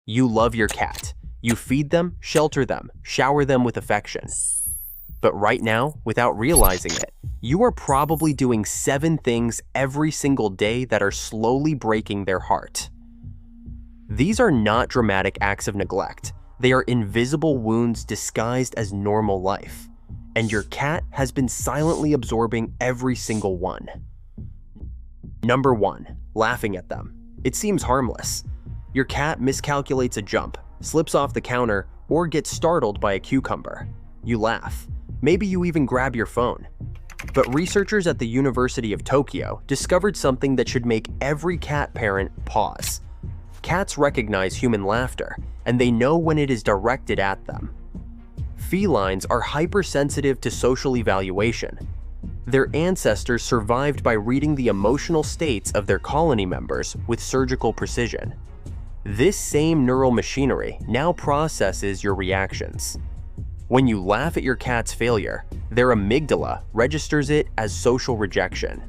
You love your cat. You feed them, shelter them, shower them with affection. But right now, without realizing it, you are probably doing 7 things every single day that are slowly breaking their heart. These are not dramatic acts of neglect. They are invisible wounds disguised as normal life. And your cat has been silently absorbing every single one. Number 1. Laughing at them. It seems harmless. Your cat miscalculates a jump, slips off the counter, or gets startled by a cucumber. You laugh. Maybe you even grab your phone. But researchers at the University of Tokyo discovered something that should make every cat parent pause. Cats recognize human laughter, and they know when it is directed at them. Felines are hypersensitive to social evaluation. Their ancestors survived by reading the emotional states of their colony members with surgical precision. This same neural machinery now processes your reactions. When you laugh at your cat's failure, their amygdala registers it as social rejection.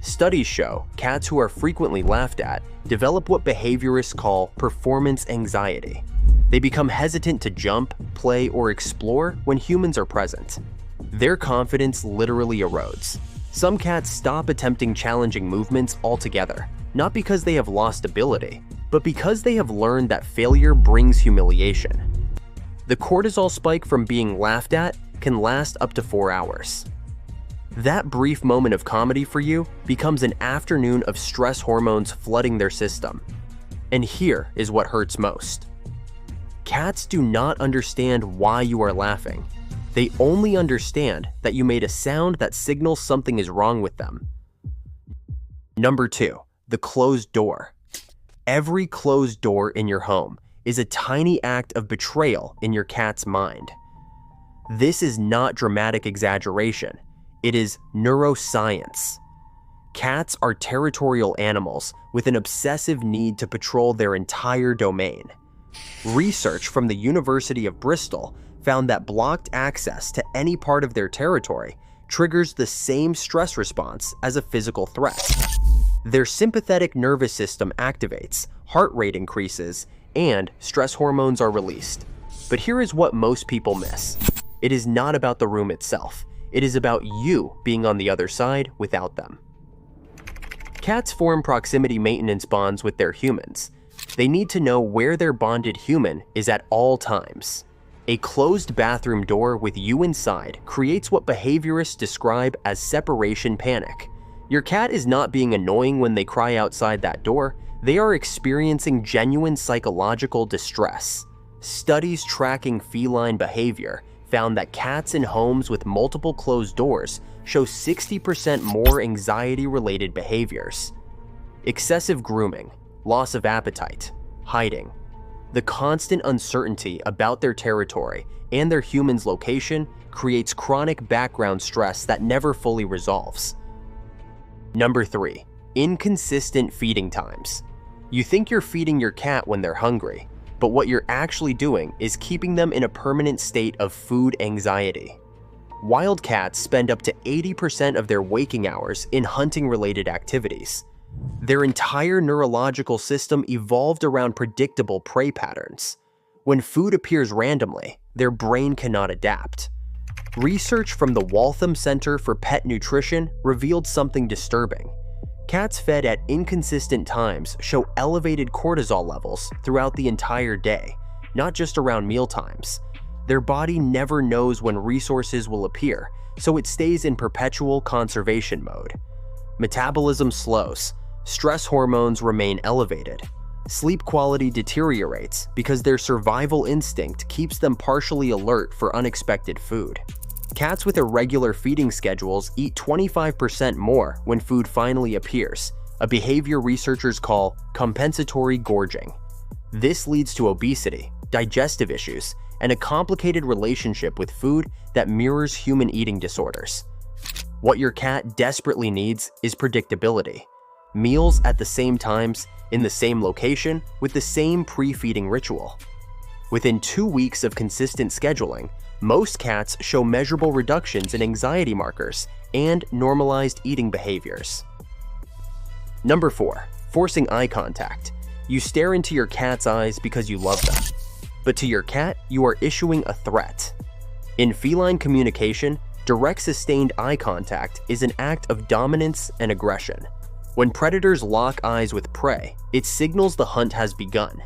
Studies show cats who are frequently laughed at develop what behaviorists call performance anxiety. They become hesitant to jump, play, or explore when humans are present. Their confidence literally erodes. Some cats stop attempting challenging movements altogether, not because they have lost ability, but because they have learned that failure brings humiliation. The cortisol spike from being laughed at can last up to 4 hours. That brief moment of comedy for you becomes an afternoon of stress hormones flooding their system. And here is what hurts most. Cats do not understand why you are laughing. They only understand that you made a sound that signals something is wrong with them. Number 2. The closed door. Every closed door in your home is a tiny act of betrayal in your cat's mind. This is not dramatic exaggeration. It is neuroscience. Cats are territorial animals with an obsessive need to patrol their entire domain. Research from the University of Bristol found that blocked access to any part of their territory triggers the same stress response as a physical threat. Their sympathetic nervous system activates, heart rate increases, and stress hormones are released. But here is what most people miss. It is not about the room itself. It is about you being on the other side without them. Cats form proximity maintenance bonds with their humans. They need to know where their bonded human is at all times. A closed bathroom door with you inside creates what behaviorists describe as separation panic. Your cat is not being annoying when they cry outside that door. They are experiencing genuine psychological distress. Studies tracking feline behavior found that cats in homes with multiple closed doors show 60% more anxiety-related behaviors. Excessive grooming, loss of appetite, hiding. The constant uncertainty about their territory and their human's location creates chronic background stress that never fully resolves. Number 3. Inconsistent feeding times. You think you're feeding your cat when they're hungry, but what you're actually doing is keeping them in a permanent state of food anxiety. Wild cats spend up to 80% of their waking hours in hunting-related activities. Their entire neurological system evolved around predictable prey patterns. When food appears randomly, their brain cannot adapt. Research from the Waltham Center for Pet Nutrition revealed something disturbing. Cats fed at inconsistent times show elevated cortisol levels throughout the entire day, not just around mealtimes. Their body never knows when resources will appear, so it stays in perpetual conservation mode. Metabolism slows. Stress hormones remain elevated. Sleep quality deteriorates because their survival instinct keeps them partially alert for unexpected food. Cats with irregular feeding schedules eat 25% more when food finally appears, a behavior researchers call compensatory gorging. This leads to obesity, digestive issues, and a complicated relationship with food that mirrors human eating disorders. What your cat desperately needs is predictability. Meals at the same times, in the same location, with the same pre-feeding ritual. Within 2 weeks of consistent scheduling, most cats show measurable reductions in anxiety markers and normalized eating behaviors. Number 4. Forcing eye contact. You stare into your cat's eyes because you love them. But to your cat, you are issuing a threat. In feline communication, direct sustained eye contact is an act of dominance and aggression. When predators lock eyes with prey, it signals the hunt has begun.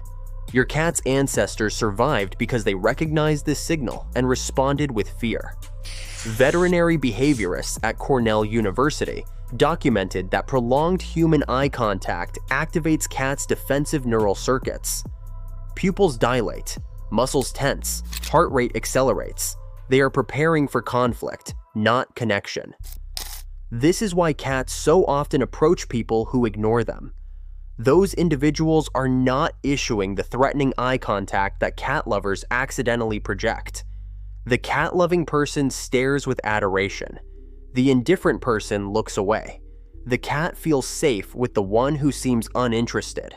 Your cat's ancestors survived because they recognized this signal and responded with fear. Veterinary behaviorists at Cornell University documented that prolonged human eye contact activates cats' defensive neural circuits. Pupils dilate, muscles tense, heart rate accelerates. They are preparing for conflict, not connection. This is why cats so often approach people who ignore them. Those individuals are not issuing the threatening eye contact that cat lovers accidentally project. The cat-loving person stares with adoration. The indifferent person looks away. The cat feels safe with the one who seems uninterested.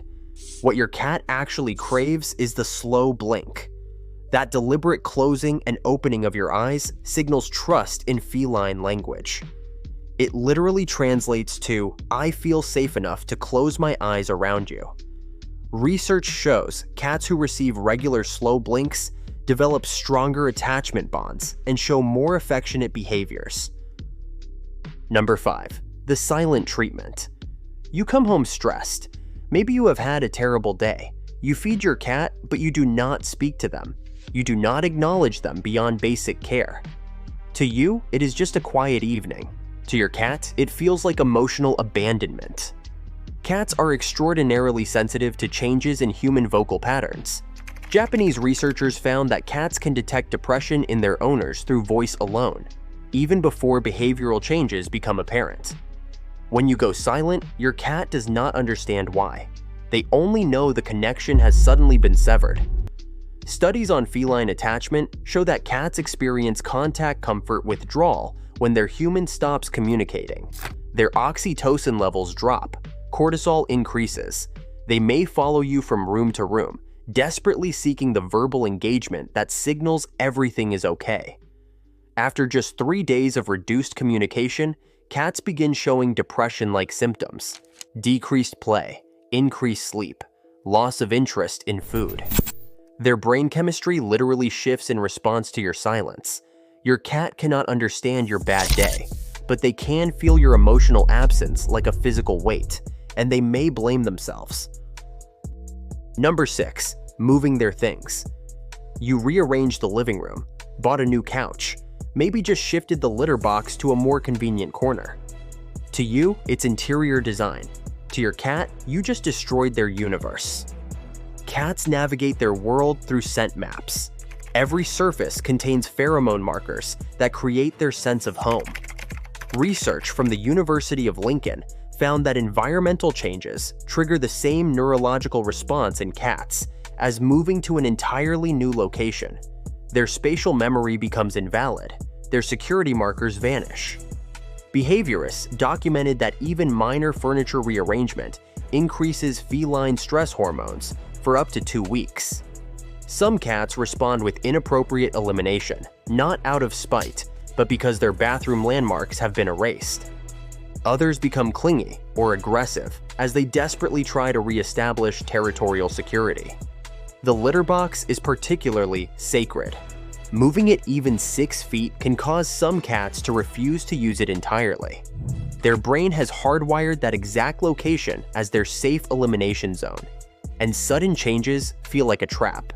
What your cat actually craves is the slow blink. That deliberate closing and opening of your eyes signals trust in feline language. It literally translates to, "I feel safe enough to close my eyes around you." Research shows cats who receive regular slow blinks develop stronger attachment bonds and show more affectionate behaviors. Number 5. The silent treatment. You come home stressed. Maybe you have had a terrible day. You feed your cat, but you do not speak to them. You do not acknowledge them beyond basic care. To you, it is just a quiet evening. To your cat, it feels like emotional abandonment. Cats are extraordinarily sensitive to changes in human vocal patterns. Japanese researchers found that cats can detect depression in their owners through voice alone, even before behavioral changes become apparent. When you go silent, your cat does not understand why. They only know the connection has suddenly been severed. Studies on feline attachment show that cats experience contact comfort withdrawal when their human stops communicating. Their oxytocin levels drop, cortisol increases. They may follow you from room to room, desperately seeking the verbal engagement that signals everything is okay. After just 3 days of reduced communication, cats begin showing depression-like symptoms: decreased play, increased sleep, loss of interest in food. Their brain chemistry literally shifts in response to your silence. Your cat cannot understand your bad day, but they can feel your emotional absence like a physical weight, and they may blame themselves. Number 6. Moving their things. You rearranged the living room, bought a new couch, maybe just shifted the litter box to a more convenient corner. To you, it's interior design. To your cat, you just destroyed their universe. Cats navigate their world through scent maps. Every surface contains pheromone markers that create their sense of home. Research from the University of Lincoln found that environmental changes trigger the same neurological response in cats as moving to an entirely new location. Their spatial memory becomes invalid. Their security markers vanish. Behaviorists documented that even minor furniture rearrangement increases feline stress hormones for up to 2 weeks. Some cats respond with inappropriate elimination, not out of spite, but because their bathroom landmarks have been erased. Others become clingy or aggressive as they desperately try to re-establish territorial security. The litter box is particularly sacred. Moving it even 6 feet can cause some cats to refuse to use it entirely. Their brain has hardwired that exact location as their safe elimination zone, and sudden changes feel like a trap.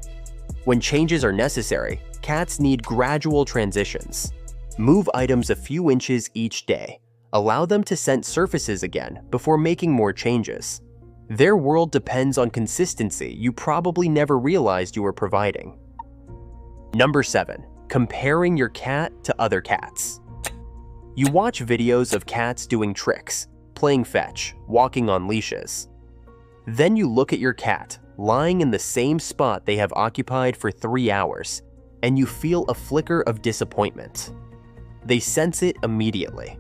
When changes are necessary, cats need gradual transitions. Move items a few inches each day. Allow them to scent surfaces again before making more changes. Their world depends on consistency you probably never realized you were providing. Number 7. Comparing your cat to other cats. You watch videos of cats doing tricks, playing fetch, walking on leashes. Then you look at your cat, lying in the same spot they have occupied for 3 hours, and you feel a flicker of disappointment. They sense it immediately.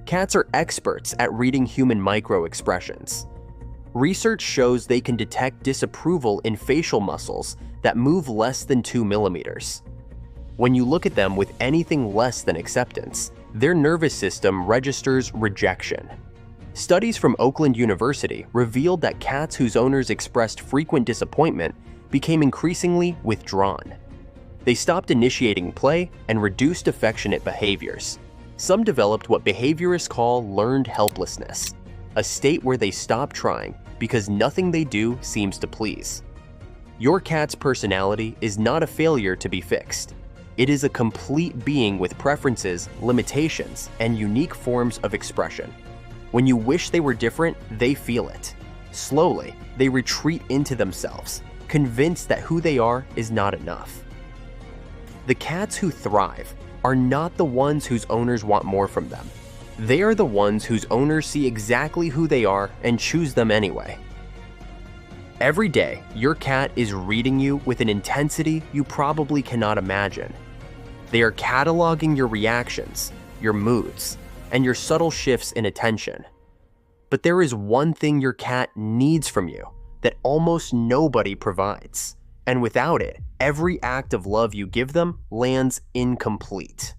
Cats are experts at reading human micro-expressions. Research shows they can detect disapproval in facial muscles that move less than 2 millimeters. When you look at them with anything less than acceptance, their nervous system registers rejection. Studies from Oakland University revealed that cats whose owners expressed frequent disappointment became increasingly withdrawn. They stopped initiating play and reduced affectionate behaviors. Some developed what behaviorists call learned helplessness, a state where they stop trying because nothing they do seems to please. Your cat's personality is not a failure to be fixed. It is a complete being with preferences, limitations, and unique forms of expression. When you wish they were different, they feel it. Slowly, they retreat into themselves, convinced that who they are is not enough. The cats who thrive are not the ones whose owners want more from them. They are the ones whose owners see exactly who they are and choose them anyway. Every day, your cat is reading you with an intensity you probably cannot imagine. They are cataloging your reactions, your moods, and your subtle shifts in attention. But there is one thing your cat needs from you that almost nobody provides. And without it, every act of love you give them lands incomplete.